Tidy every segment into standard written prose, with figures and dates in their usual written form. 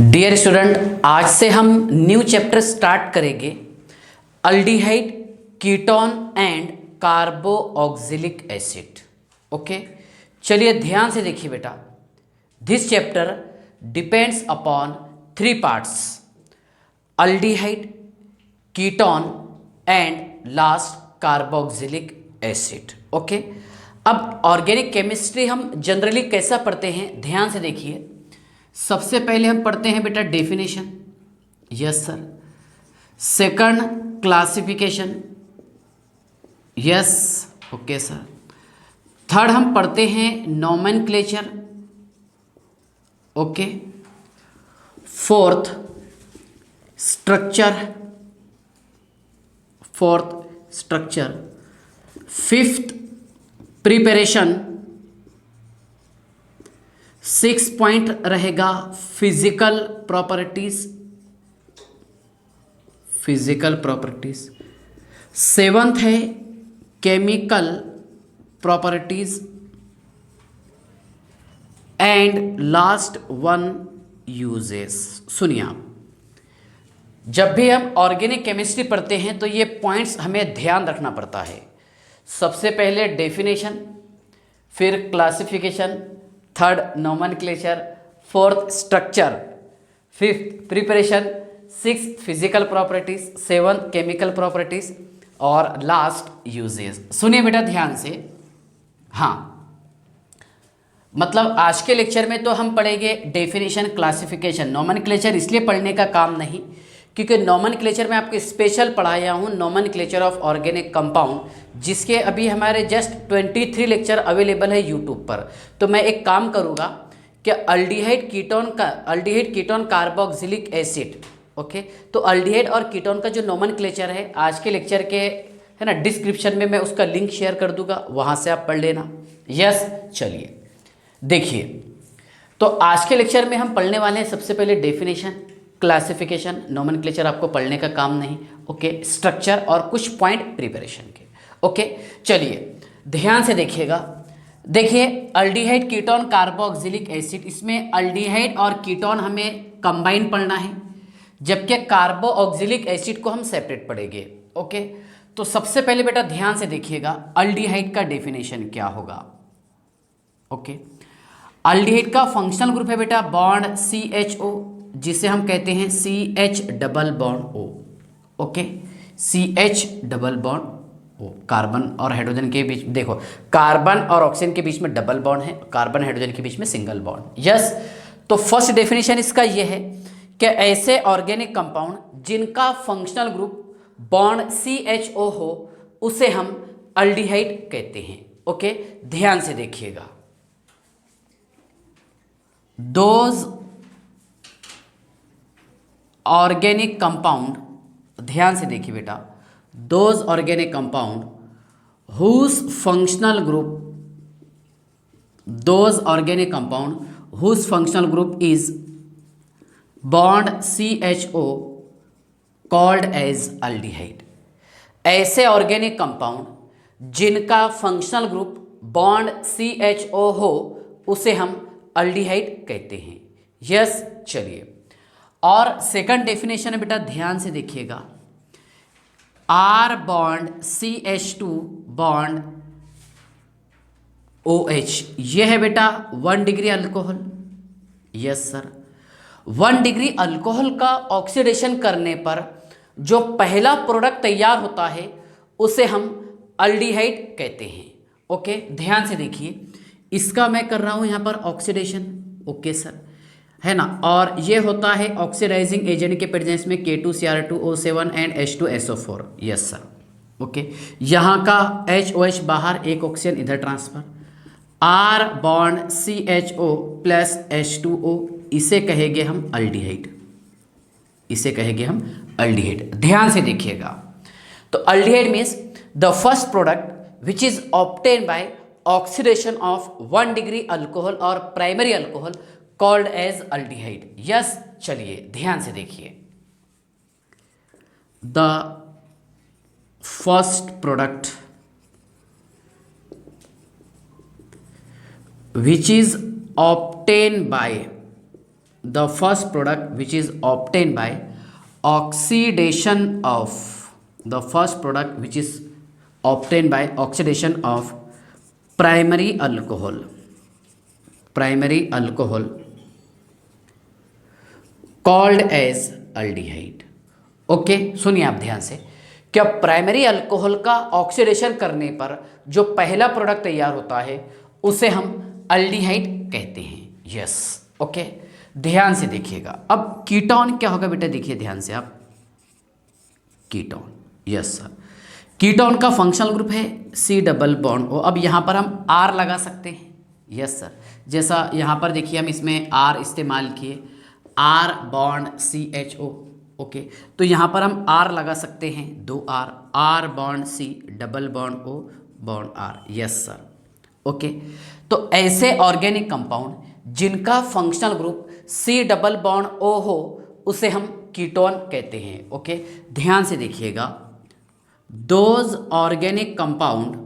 Dear student, आज से हम न्यू चैप्टर स्टार्ट करेंगे aldehyde, ketone and carboxylic acid. Okay, चलिए ध्यान से देखिए बेटा। This chapter depends upon three parts: aldehyde, ketone and last carboxylic acid. Okay, अब ऑर्गेनिक केमिस्ट्री हम जनरली कैसा पढ़ते हैं, ध्यान से देखिए। सबसे पहले हम पढ़ते हैं बेटा definition, yes sir. Second classification, yes, okay sir. Third हम पढ़ते हैं nomenclature, okay. Fourth structure, fifth preparation, 6 point रहेगा फिजिकल प्रॉपर्टीज। सेवंथ है chemical properties and last one uses. सुनिए आप, जब भी हम ऑर्गेनिक केमिस्ट्री पढ़ते हैं तो ये पॉइंट्स हमें ध्यान रखना पड़ता है। सबसे पहले डेफिनेशन, फिर classification, third nomenclature, fourth structure, fifth preparation, sixth physical properties, seventh chemical properties और लास्ट यूजेस। सुनिए बेटा ध्यान से। हाँ, मतलब आज के लेक्चर में तो हम पढ़ेंगे डेफिनेशन, क्लासिफिकेशन। नोमेनक्लेचर इसलिए पढ़ने का काम नहीं क्योंकि नोमेनक्लेचर में आपको स्पेशल पढ़ाया हूँ, नोमेनक्लेचर ऑफ ऑर्गेनिक कंपाउंड, जिसके अभी हमारे जस्ट 23 लेक्चर अवेलेबल है यूट्यूब पर। तो मैं एक काम करूँगा कि aldehyde ketone carboxylic acid, okay, तो अल्डिहाइड और कीटोन का जो नोमेनक्लेचर है आज के लेक्चर के है ना, डिस्क्रिप्शन में मैं उसका लिंक शेयर कर दूंगा, वहाँ से आप पढ़ लेना। यस, चलिए देखिए। तो आज के लेक्चर में हम पढ़ने वाले हैं सबसे पहले डेफिनेशन, क्लासिफिकेशन। नोमेनक्लेचर आपको पढ़ने का काम नहीं, ओके। स्ट्रक्चर और कुछ पॉइंट प्रिपरेशन के, ओके। चलिए ध्यान से देखिएगा। देखिए अल्डिहाइड कीटोन कार्बोक्सिलिक एसिड, इसमें अल्डिहाइड और कीटोन हमें कंबाइन पढ़ना है, जबकि कार्बोक्सिलिक एसिड को हम सेपरेट पढ़ेंगे, ओके। तो सबसे पहले बेटा ध्यान से देखिएगा, अल्डिहाइड का डेफिनेशन क्या होगा, ओके। अल्डिहाइड का फंक्शनल ग्रुप है बेटा बॉन्ड CHO, जिसे हम कहते हैं CH double bond O, okay. CH double bond O, carbon और हाइड्रोजन के बीच, देखो कार्बन और ऑक्सीजन के बीच में डबल बॉन्ड है, कार्बन हाइड्रोजन के बीच में सिंगल बॉन्ड, यस। तो फर्स्ट डेफिनेशन इसका यह है कि ऐसे ऑर्गेनिक कंपाउंड जिनका फंक्शनल ग्रुप बॉन्ड CHO हो उसे हम अल्डिहाइड कहते हैं, ओके। ध्यान से देखिएगा, दोज ऑर्गेनिक कंपाउंड, ध्यान से देखिए बेटा, those organic compound whose functional group is bond CHO called as aldehyde. ऐसे ऑर्गेनिक कंपाउंड जिनका फंक्शनल ग्रुप बॉन्ड CHO हो उसे हम अल्डिहाइड कहते हैं, यस। चलिए, और सेकंड डेफिनेशन है बेटा, ध्यान से देखिएगा, R bond CH2 bond OH, यह है बेटा 1 degree alcohol, yes sir. 1 degree alcohol का ऑक्सीडेशन करने पर जो पहला प्रोडक्ट तैयार होता है उसे हम अल्डिहाइड कहते हैं, ओके। ध्यान से देखिए, इसका मैं कर रहा हूं यहां पर ऑक्सीडेशन, ओके सर, है ना। और ये होता है ऑक्सीडाइजिंग एजेंट के प्रेजेंस में K2Cr2O7 and H2SO4, yes sir, okay. यहाँ का HOH बाहर, एक ऑक्सीजन इधर transfer, R bond CHO plus H2O, इसे कहेंगे हम अल्डिहाइड, ध्यान से देखिएगा। तो aldehyde means the first product which is obtain by oxidation of 1 degree alcohol और primary alcohol called as aldehyde, yes. चलिए ध्यान से देखिए, the first product which is obtained by the first product which is obtain by oxidation of, the first product which is obtain by oxidation of primary alcohol, primary alcohol called as aldehyde. Okay, सुनिए आप ध्यान से, क्या primary alcohol का oxidation करने पर जो पहला प्रोडक्ट तैयार होता है उसे हम अल्डिहाइड कहते हैं। यस, ओके, ध्यान से देखिएगा। अब कीटोन क्या होगा बेटा, देखिए ध्यान से आप, कीटोन, यस सर, कीटोन का फंक्शनल ग्रुप है C डबल बॉन्ड O। अब यहाँ पर हम R लगा सकते हैं, यस सर, जैसा यहाँ पर देखिए हम इसमें R इस्तेमाल किए, R बॉन्ड CHO। ओके, तो यहाँ पर हम R लगा सकते हैं, 2 R bond C double bond O bond R। Yes sir, okay, तो ऐसे ऑर्गेनिक कंपाउंड जिनका functional group C double bond O हो उसे हम कीटोन कहते हैं। ओके, ध्यान से देखिएगा, those organic compounds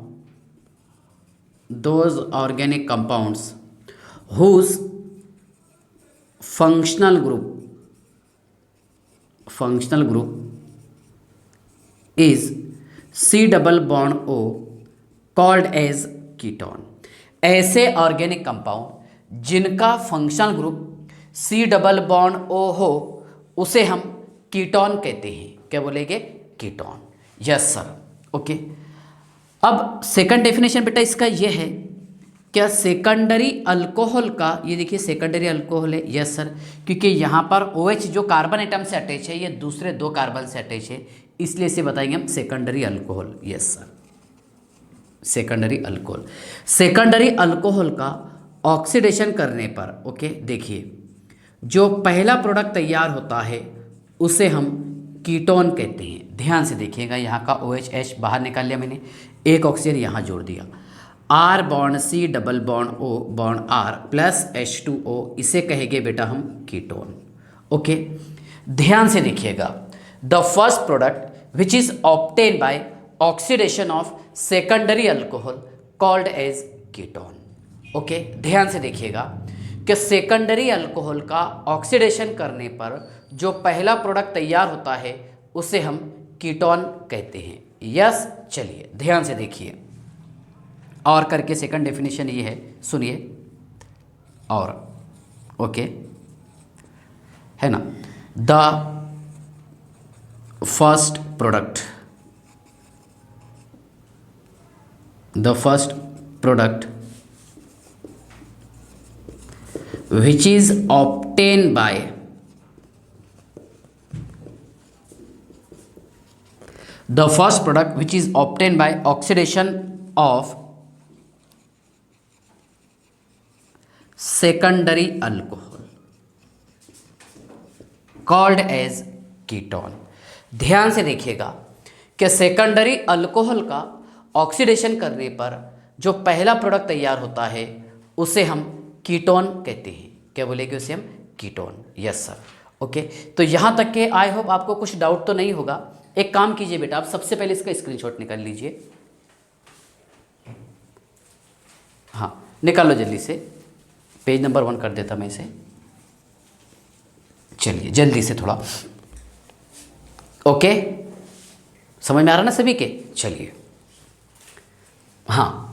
whose functional group is C double bond O called as ketone. ऐसे ऑर्गेनिक कंपाउंड जिनका functional group C double bond O हो उसे हम कीटोन कहते हैं। क्या बोलेंगे, कीटोन। Yes sir, okay. अब सेकंड डेफिनेशन बेटा इसका ये है, क्या सेकेंडरी अल्कोहल का, ये देखिए सेकेंडरी अल्कोहल है, यस सर, क्योंकि यहाँ पर OH जो कार्बन एटम से अटैच है ये दूसरे 2 कार्बन से अटैच है, इसलिए इसे बताएंगे हम secondary alcohol. Yes sir, secondary alcohol. Secondary alcohol का ऑक्सीडेशन करने पर, ओके, देखिए जो पहला प्रोडक्ट तैयार होता है उसे हम कीटोन कहते हैं। ध्यान से देखिएगा, यहाँ का OH बाहर निकाल लिया मैंने, एक ऑक्सीजन यहाँ जोड़ दिया, R bond C double bond O bond R plus H2O, इसे कहेंगे बेटा हम कीटोन। ओके, ध्यान से देखिएगा, the first product which is obtain by oxidation of secondary alcohol called as ketone. Okay, ध्यान से देखिएगा कि सेकेंडरी अल्कोहल का ऑक्सीडेशन करने पर जो पहला प्रोडक्ट तैयार होता है उसे हम कीटोन कहते हैं। यस, चलिए ध्यान से देखिए और करके सेकंड डेफिनेशन ये है, सुनिए और, ओके, है ना, the first product which is obtained by oxidation of secondary alcohol called as ketone. ध्यान से देखिएगा कि सेकेंडरी अल्कोहल का ऑक्सीडेशन करने पर जो पहला प्रोडक्ट तैयार होता है उसे हम कीटोन कहते हैं। क्या बोलेंगे उसे हम, कीटोन। Yes sir, okay. तो यहाँ तक के आई होप आपको कुछ डाउट तो नहीं होगा। एक काम कीजिए बेटा, आप सबसे पहले इसका स्क्रीनशॉट निकाल लीजिए। हाँ, निकालो जल्दी से, पेज नंबर 1 कर देता मैं इसे। चलिए जल्दी से थोड़ा, ओके, समझ में आ रहा ना सभी के? चलिए, हाँ,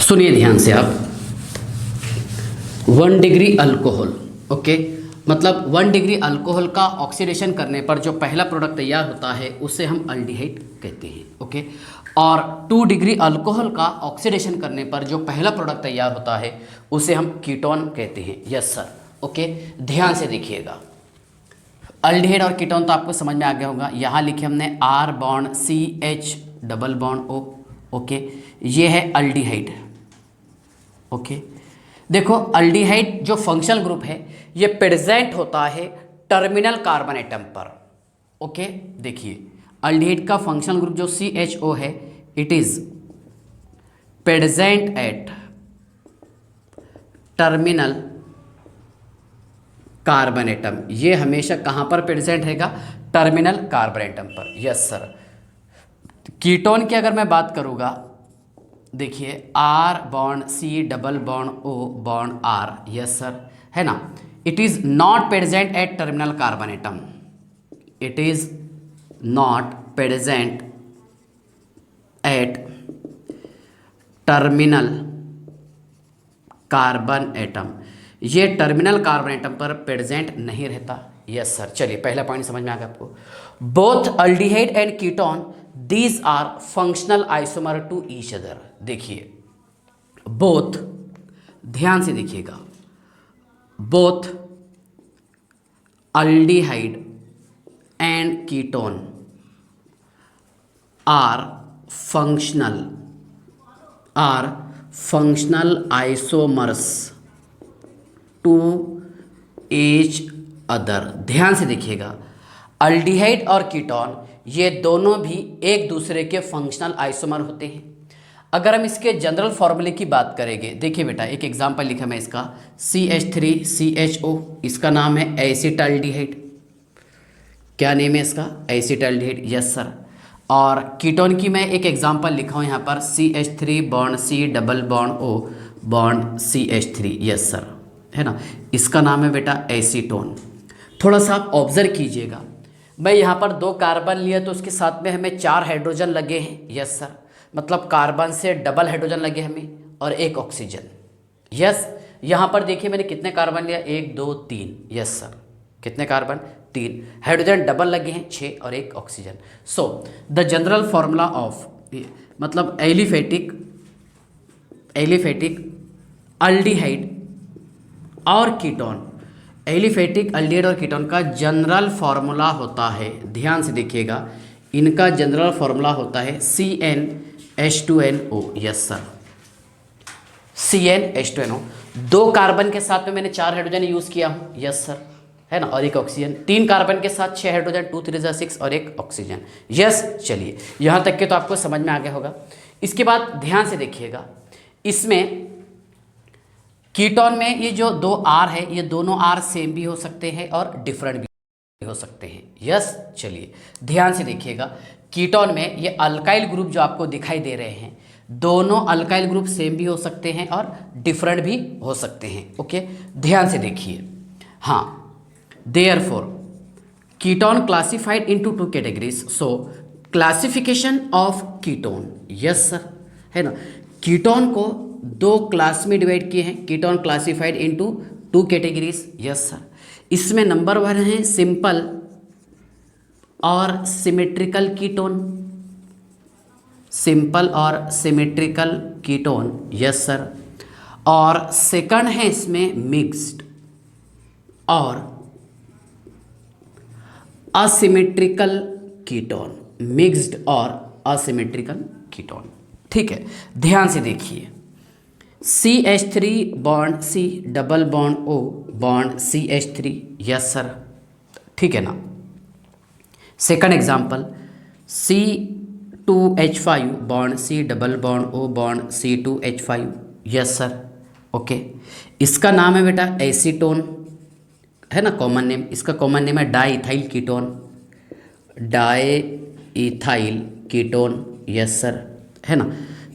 सुनिए ध्यान से आप, 1 डिग्री अल्कोहल, ओके, मतलब 1 डिग्री अल्कोहल का ऑक्सीडेशन करने पर जो पहला प्रोडक्ट तैयार होता है उसे हम अल्डिहाइड कहते हैं। ओके, और 2 डिग्री अल्कोहल का ऑक्सीडेशन करने पर जो पहला प्रोडक्ट तैयार होता है उसे हम कीटोन कहते हैं। यस सर, ओके, ध्यान से देखिएगा। अल्डिहाइड और कीटोन तो आपको समझ में आ गया होगा। यहाँ लिखे हमने R bond CH double bond O, okay, ये है अल्डिहाइड। ओके, देखो अल्डिहाइड जो फंक्शनल ग्रुप है ये प्रेजेंट होता है टर्मिनल कार्बन एटम पर। ओके, देखिए अल्डिहाइड का फंक्शनल ग्रुप जो CHO है, it is present at terminal carbon atom, ये हमेशा कहाँ पर प्रेजेंट रहेगा, टर्मिनल कार्बन एटम पर। Yes sir. कीटोन की अगर मैं बात करूँगा, देखिए R bond C double bond O bond R, yes sir, है ना, it is not present at terminal carbon atom, it is not present at terminal carbon atom, ये टर्मिनल कार्बन एटम पर प्रेजेंट नहीं रहता। Yes sir. चलिए पहला point समझ में आ गया आपको। Both aldehyde and ketone these are functional isomer to each other. देखिए बोथ, ध्यान से देखिएगा, both aldehyde and ketone are functional isomers to each other. ध्यान से देखिएगा, अल्डिहाइड और कीटोन ये दोनों भी एक दूसरे के फंक्शनल आइसोमर होते हैं। अगर हम इसके जनरल फॉर्मूले की बात करेंगे, देखिए बेटा एक एग्जांपल लिखा मैं इसका, CH3CHO, इसका नाम है एसिटाल्डिहाइड। क्या नेम है इसका, एसिटाल्डिहाइड। Yes sir. और कीटोन की मैं एक एग्जांपल लिखा हूँ यहाँ पर, CH3 bond C double bond O bond CH3, yes sir, है ना, इसका नाम है बेटा एसीटोन। थोड़ा सा आप ऑब्जर्व कीजिएगा, मैं यहाँ पर 2 कार्बन लिया तो उसके साथ में हमें 4 हाइड्रोजन लगे हैं। यस सर, मतलब कार्बन से डबल हाइड्रोजन लगे हमें और 1 ऑक्सीजन। यस, यहाँ पर देखिए मैंने कितने कार्बन लिया, 1 2 3। यस सर, कितने कार्बन, 3, हाइड्रोजन डबल लगे हैं 6 और 1 oxygen. So the general formula of, मतलब एलिफेटिक अल्डिहाइड और कीटोन, एलिफेटिक अल्डिहाइड और कीटोन का जनरल फार्मूला होता है, ध्यान से देखिएगा, इनका जनरल फार्मूला होता है CnH2nO। Yes sir, CnH2nO। 2 carbon के साथ में मैंने 4 हाइड्रोजन यूज़ किया हूँ। यस सर, है ना, और 1 ऑक्सीजन। 3 कार्बन के साथ 6 हाइड्रोजन, 2 3 6 और 1 ऑक्सीजन। यस, चलिए यहाँ तक के तो आपको समझ में आ गया होगा। इसके बाद ध्यान से देखिएगा, इसमें कीटोन में ये जो 2 R है, ये दोनों R सेम भी हो सकते हैं और डिफरेंट भी हो सकते हैं। यस, चलिए ध्यान से देखिएगा, कीटोन में ये अल्काइल ग्रुप जो आपको दिखाई दे रहे हैं, दोनों अल्काइल ग्रुप सेम भी हो सकते हैं और डिफरेंट भी हो सकते हैं। ओके, ध्यान से देखिए। हाँ, therefore ketone classified into 2 categories. So classification of ketone, yes sir, है ना, कीटोन को 2 क्लास में डिवाइड किए हैं। Ketone classified into 2 categories. Yes sir, इसमें नंबर 1 है सिंपल और सिमेट्रिकल कीटोन, सिंपल और सिमेट्रिकल कीटोन। Yes sir. और सेकंड है इसमें मिक्स्ड और असिमेट्रिकल कीटोन, मिक्स्ड और असिमेट्रिकल कीटोन। ठीक है, ध्यान से देखिए, CH3 bond C double bond O bond CH3। Yes sir, ठीक है ना। Second example, C2H5 bond C double bond O bond C2H5। Yes sir, okay, इसका नाम है बेटा एसीटोन, है ना, कॉमन नेम, इसका कॉमन नेम है diethyl ketone, diethyl ketone. Yes sir, है ना।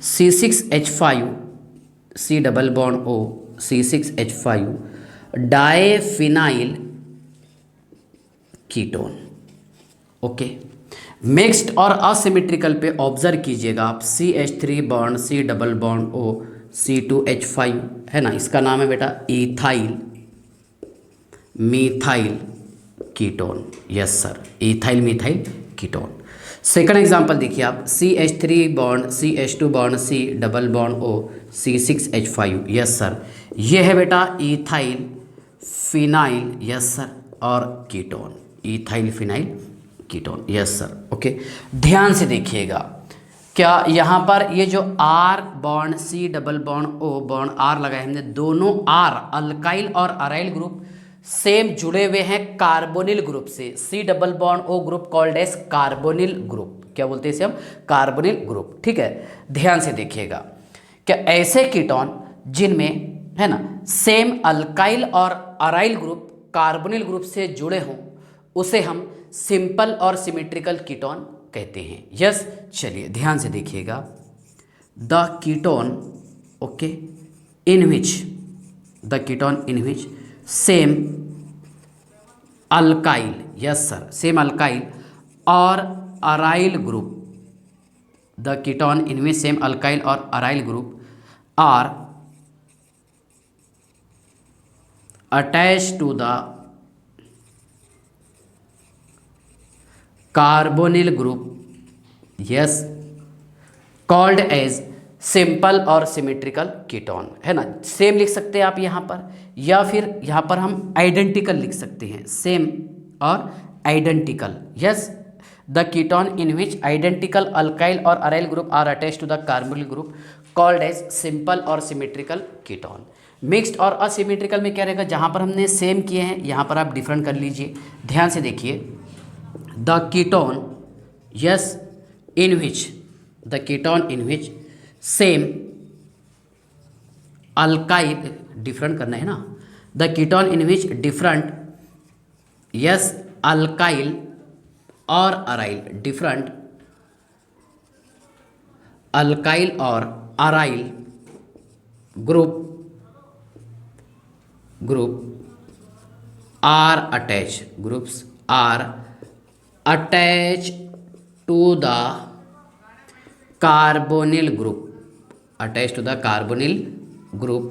C6H5 C double bond O C6H5 diphenyl ketone. Okay, mixed और असिमेट्रिकल पे ऑब्जर्व कीजिएगा आप, CH3 bond C double bond O C2H5, है ना, इसका नाम है बेटा ethyl methyl ketone. Yes sir, ethyl methyl ketone. Second example देखिए आप, CH3 bond CH2 bond C double bond O C6H5। Yes sir, ये है बेटा इथाइल फिनाइल, यस सर, और ketone, ethyl phenyl ketone. Yes sir, okay, ध्यान से देखिएगा, क्या यहाँ पर ये जो R bond C double bond O bond R लगाए हमने, दोनों R अल्काइल और अराइल ग्रुप सेम जुड़े हुए हैं कार्बोनिल ग्रुप से। C double bond O group called as carbonyl group, क्या बोलते हैं इसे हम, कार्बोनिल ग्रुप। ठीक है, ध्यान से देखिएगा, क्या ऐसे कीटोन जिनमें है ना, सेम अल्काइल और अराइल ग्रुप कार्बोनिल ग्रुप से जुड़े हों उसे हम सिंपल और सिमेट्रिकल कीटोन कहते हैं। यस, चलिए ध्यान से देखिएगा। The ketone okay in which same alkyl, yes sir, same alkyl और aryl group, the ketone in which same alkyl और aryl group are attached to the carbonyl group, yes, called as simple और symmetrical ketone, है ना। Same लिख सकते हैं आप यहाँ पर, या फिर यहाँ पर हम आइडेंटिकल लिख सकते हैं, सेम और identical. Yes, the ketone in which identical alkyl और aryl group are attached to the carbonyl group called as simple और सिमेट्रिकल कीटोन। मिक्स्ड और असिमेट्रिकल में क्या रहेगा, जहाँ पर हमने सेम किए हैं यहाँ पर आप डिफरेंट कर लीजिए। ध्यान से देखिए, the ketone, yes, in which same alkyl, different करना है ना, the ketone in which different, yes, alkyl और अराइल, डिफरेंट अल्काइल और aryl group are attached to the carbonyl group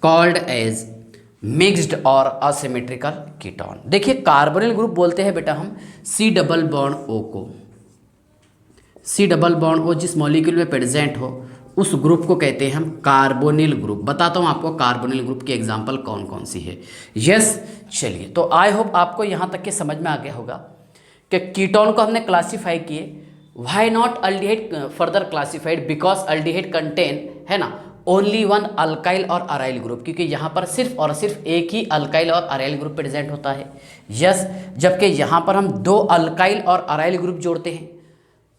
called as mixed और असिमेट्रिकल कीटोन। देखिए carbonyl group बोलते हैं बेटा हम C डबल बॉन्ड O को, C डबल बॉन्ड O जिस मॉलिक्यूल में प्रेजेंट हो उस ग्रुप को कहते हैं हम कार्बोनिल ग्रुप। बताता हूँ आपको कार्बोनिल ग्रुप की एग्जांपल कौन कौन सी है। यस, चलिए, तो आई होप आपको यहाँ तक के समझ में आ गया होगा कि कीटोन को हमने क्लासीफाई किए। Why not aldehyde further classified, because aldehyde contain, है ना, ओनली वन अल्काइल और अराइल ग्रुप, क्योंकि यहाँ पर सिर्फ और सिर्फ एक ही अल्काइल और अराइल ग्रुप प्रेजेंट होता है। यस, जबकि यहाँ पर हम दो अल्काइल और अराइल ग्रुप जोड़ते हैं,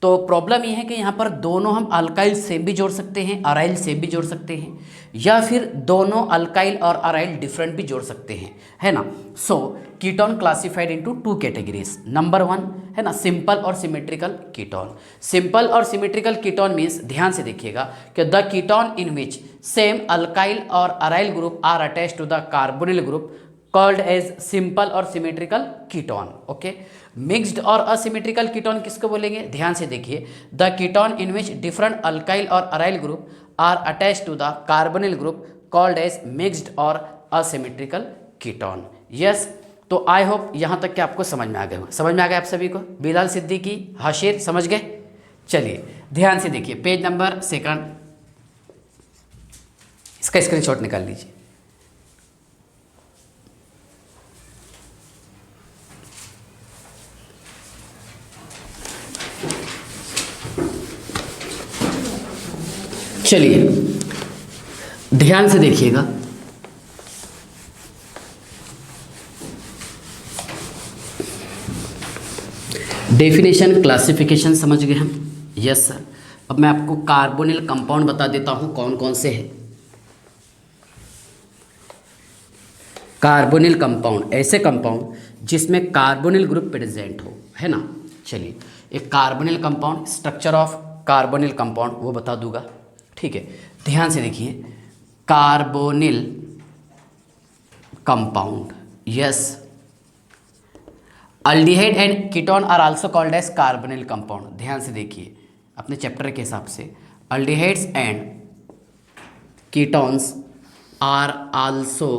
तो प्रॉब्लम यह है कि यहाँ पर दोनों हम अल्काइल सेम भी जोड़ सकते हैं, अराइल सेम भी जोड़ सकते हैं, या फिर दोनों अल्काइल और अराइल डिफरेंट भी जोड़ सकते हैं, है ना। So ketone classified into two categories. Number one है ना सिंपल और सिमेट्रिकल कीटोन। सिंपल और सिमेट्रिकल कीटोन मीन्स, ध्यान से देखिएगा, कि the ketone in which same alkyl और aryl group are attached to the carbonyl group called as simple और सिमेट्रिकल कीटोन। ओके, मिक्स्ड और असिमेट्रिकल कीटोन किसको बोलेंगे, ध्यान से देखिए, the ketone in which different alkyl और aryl group are attached to the carbonyl group called as mixed और asymmetrical ketone. Yes, तो आई होप यहाँ तक कि आपको समझ में आ गया हो। समझ में आ गया आप सभी को? बिलाल सिद्दीकी, हाशिर, समझ गए? चलिए ध्यान से देखिए, पेज नंबर 2, इसका स्क्रीनशॉट निकाल लीजिए। चलिए ध्यान से देखिएगा, डेफिनेशन क्लासिफिकेशन समझ गए हम। यस सर, अब मैं आपको कार्बोनिल कंपाउंड बता देता हूं कौन कौन से हैं। कार्बोनिल कंपाउंड ऐसे कंपाउंड जिसमें कार्बोनिल ग्रुप प्रेजेंट हो, है ना। चलिए, एक कार्बोनिल कंपाउंड, स्ट्रक्चर ऑफ कार्बोनिल कंपाउंड वो बता दूंगा, ठीक है। ध्यान से देखिए, carbonyl compound, yes, aldehyde and ketone are also called as carbonyl compound. ध्यान से देखिए अपने चैप्टर के हिसाब से, aldehydes and ketones are also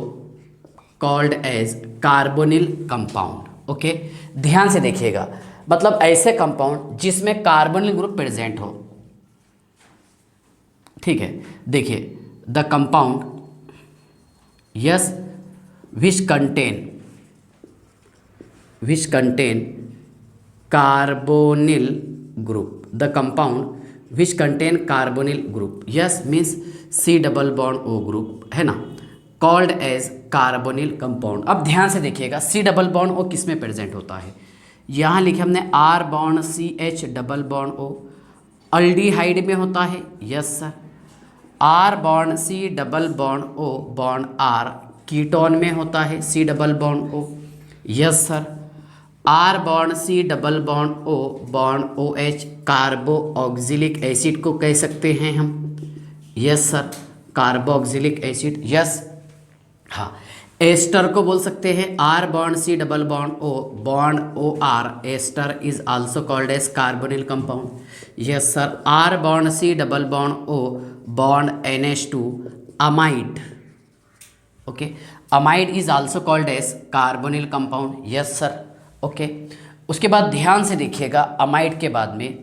called as carbonyl compound. Okay, ध्यान से देखिएगा, मतलब ऐसे कंपाउंड जिसमें कार्बोनिल ग्रुप प्रेजेंट हो, ठीक है। देखिए, the compound, yes, which contain carbonyl group, the compound which contain carbonyl group, yes, means C double bond O group, है ना, कॉल्ड एज कार्बोनिल कंपाउंड। अब ध्यान से देखिएगा, C डबल बॉन्ड O किस में प्रेजेंट होता है, यहाँ लिखे हमने R bond CH double bond O, aldehyde में होता है, yes sir, R bond C double bond O bond R ketone में होता है, C double bond O। Yes sir. R bond C double bond O bond OH carboxylic acid को कह सकते हैं हम। Yes sir, carboxylic acid. Yes, हाँ। Ester को बोल सकते हैं R bond C double bond O bond OR, ester is also called as carbonyl compound. Yes sir, R bond C double bond O bond NH2 amide. Okay, amide is also called as carbonyl compound. Yes sir, okay. उसके बाद ध्यान से देखिएगा, amide के बाद में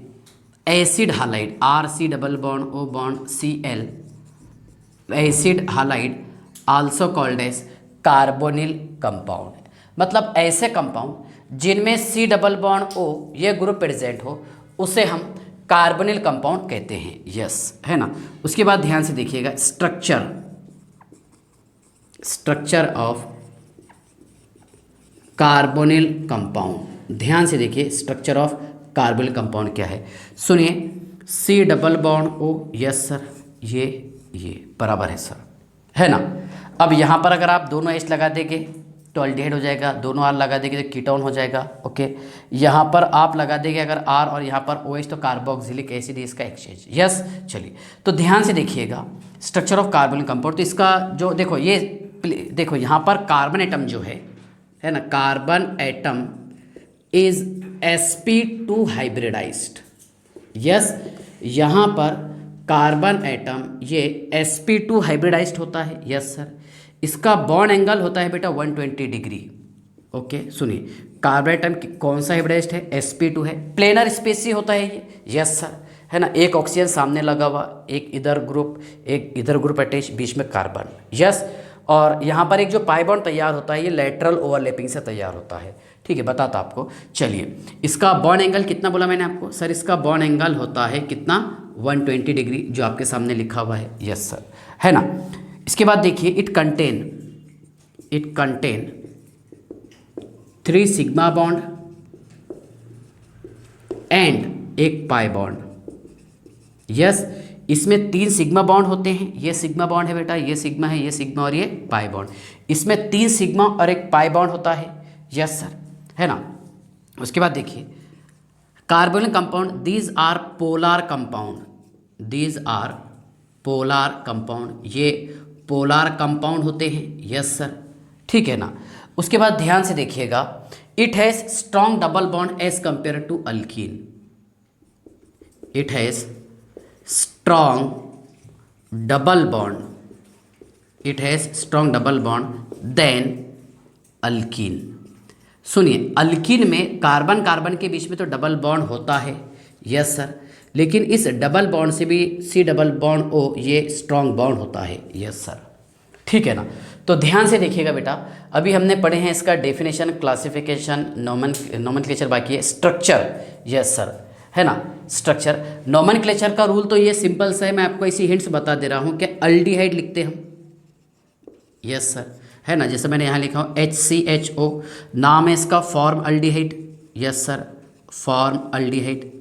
acid halide RC double bond O bond Cl, acid halide also called as carbonyl compound. मतलब ऐसे कंपाउंड जिनमें C डबल बॉन्ड O ये ग्रुप प्रेजेंट हो उसे हम कार्बोनिल कंपाउंड कहते हैं। यस, है ना। उसके बाद ध्यान से देखिएगा, स्ट्रक्चर ऑफ कार्बोनिल कंपाउंड। ध्यान से देखिए, स्ट्रक्चर ऑफ कार्बोनिल कंपाउंड क्या है। सुनिए, C double bond O, yes sir, ये बराबर है सर, है ना। अब यहाँ पर अगर आप दोनों H लगा देंगे तो अल्डिहाइड हो जाएगा, दोनों R लगा देंगे तो कीटोन हो जाएगा। ओके, यहाँ पर आप लगा देंगे अगर R और यहाँ पर OH तो कार्बोक्सिलिक एसिड, इसका एक्सचेंज। यस, चलिए तो ध्यान से देखिएगा, स्ट्रक्चर ऑफ कार्बोनिल कंपाउंड। तो इसका जो देखो, ये देखो यहाँ पर कार्बन एटम जो है ना, carbon atom is sp2 hybridized. Yes, यहाँ पर कार्बन एटम ये sp2 हाइब्रिडाइज्ड होता है। यस सर, इसका बॉन्ड एंगल होता है बेटा 120 डिग्री। ओके, सुनिए, कार्बन एटम कौन सा हाइब्रिडाइज्ड है, sp2 है। प्लेनर स्पेसी होता है ये। यस सर, है ना। एक ऑक्सीजन सामने लगा हुआ, एक इधर ग्रुप अटैच, बीच में कार्बन। यस, और यहाँ पर एक जो पाई बॉन्ड तैयार होता है ये लेटरल ओवरलैपिंग से तैयार होता है। ठीक है, बताता आपको। चलिए, इसका बॉन्ड एंगल कितना बोला मैंने आपको सर, इसका बॉन्ड एंगल होता है कितना, 120 डिग्री, जो आपके सामने लिखा हुआ है। यस सर, है ना। इसके बाद देखिए, it contain 3 sigma bond and एक पाई बॉन्ड। यस, इसमें 3 सिग्मा बॉन्ड होते हैं। ये सिग्मा बॉन्ड है बेटा, ये सिग्मा है, ये सिग्मा और ये पाई बॉन्ड। इसमें 3 सिग्मा और एक पाई बॉन्ड होता है। यस सर, है ना। उसके बाद देखिए, carbonyl compound, these are polar compound, ये पोलार कंपाउंड होते हैं। यस सर, ठीक है ना। उसके बाद ध्यान से देखिएगा, it has strong double bond as compare to alkene. It has strong double bond then alkene. सुनिए, अल्कीन में कार्बन के बीच में तो डबल बॉन्ड होता है। यस सर, लेकिन इस डबल बॉन्ड से भी C डबल बॉन्ड O ये स्ट्रॉन्ग बॉन्ड होता है। यस सर, ठीक है ना। तो ध्यान से देखिएगा बेटा, अभी हमने पढ़े हैं इसका डेफिनेशन, क्लासिफिकेशन, नोमेनक्लेचर, बाकी है स्ट्रक्चर। यस सर, है ना। स्ट्रक्चर, नोमेनक्लेचर का रूल तो ये सिंपल सा है, मैं आपको इसी हिंट्स बता दे रहा हूँ कि अल्डिहाइड लिखते हम। यस सर, है ना। जैसे मैंने यहाँ लिखा हूँ HCHO, नाम है इसका form aldehyde. Yes sir, form aldehyde.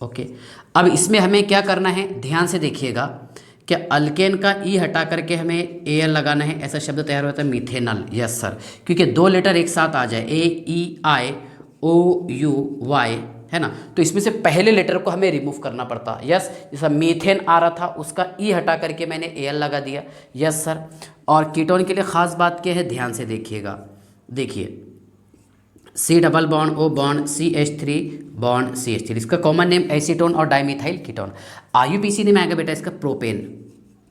Okay, अब इसमें हमें क्या करना है, ध्यान से देखिएगा कि अल्केन का ई हटा करके हमें AL लगाना है, ऐसा शब्द तैयार होता है मिथेनल। यस सर, क्योंकि 2 लेटर एक साथ आ जाए, AEIOUY, है ना, तो इसमें से पहले लेटर को हमें रिमूव करना पड़ता। यस, जैसा मीथेन आ रहा था उसका ई हटा करके मैंने AL लगा दिया। यस सर, और कीटोन के लिए ख़ास बात क्या है, ध्यान से देखिएगा। देखिए, C double bond O bond CH3 bond CH3, इसका कॉमन नेम एसीटोन और डाइमिथाइल कीटोन। IUPAC में आएगा बेटा इसका प्रोपेन,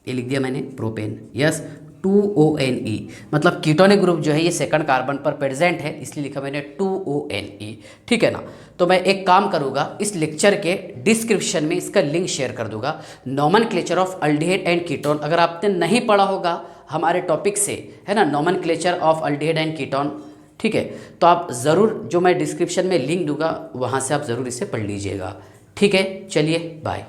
ये लिख दिया मैंने प्रोपेन। यस, 2ONE, मतलब कीटोनिक ग्रुप जो है ये सेकंड कार्बन पर प्रेजेंट है, इसलिए लिखा मैंने 2ONE। ठीक है ना। तो मैं एक काम करूँगा, इस लेक्चर के डिस्क्रिप्शन में इसका लिंक शेयर कर दूंगा, nomenclature of aldehyde and ketone. अगर आपने नहीं पढ़ा होगा हमारे टॉपिक से, है ना, nomenclature of aldehyde and ketone, ठीक है, तो आप ज़रूर, जो मैं डिस्क्रिप्शन में लिंक दूंगा वहाँ से आप ज़रूर इसे पढ़ लीजिएगा। ठीक है, चलिए बाय।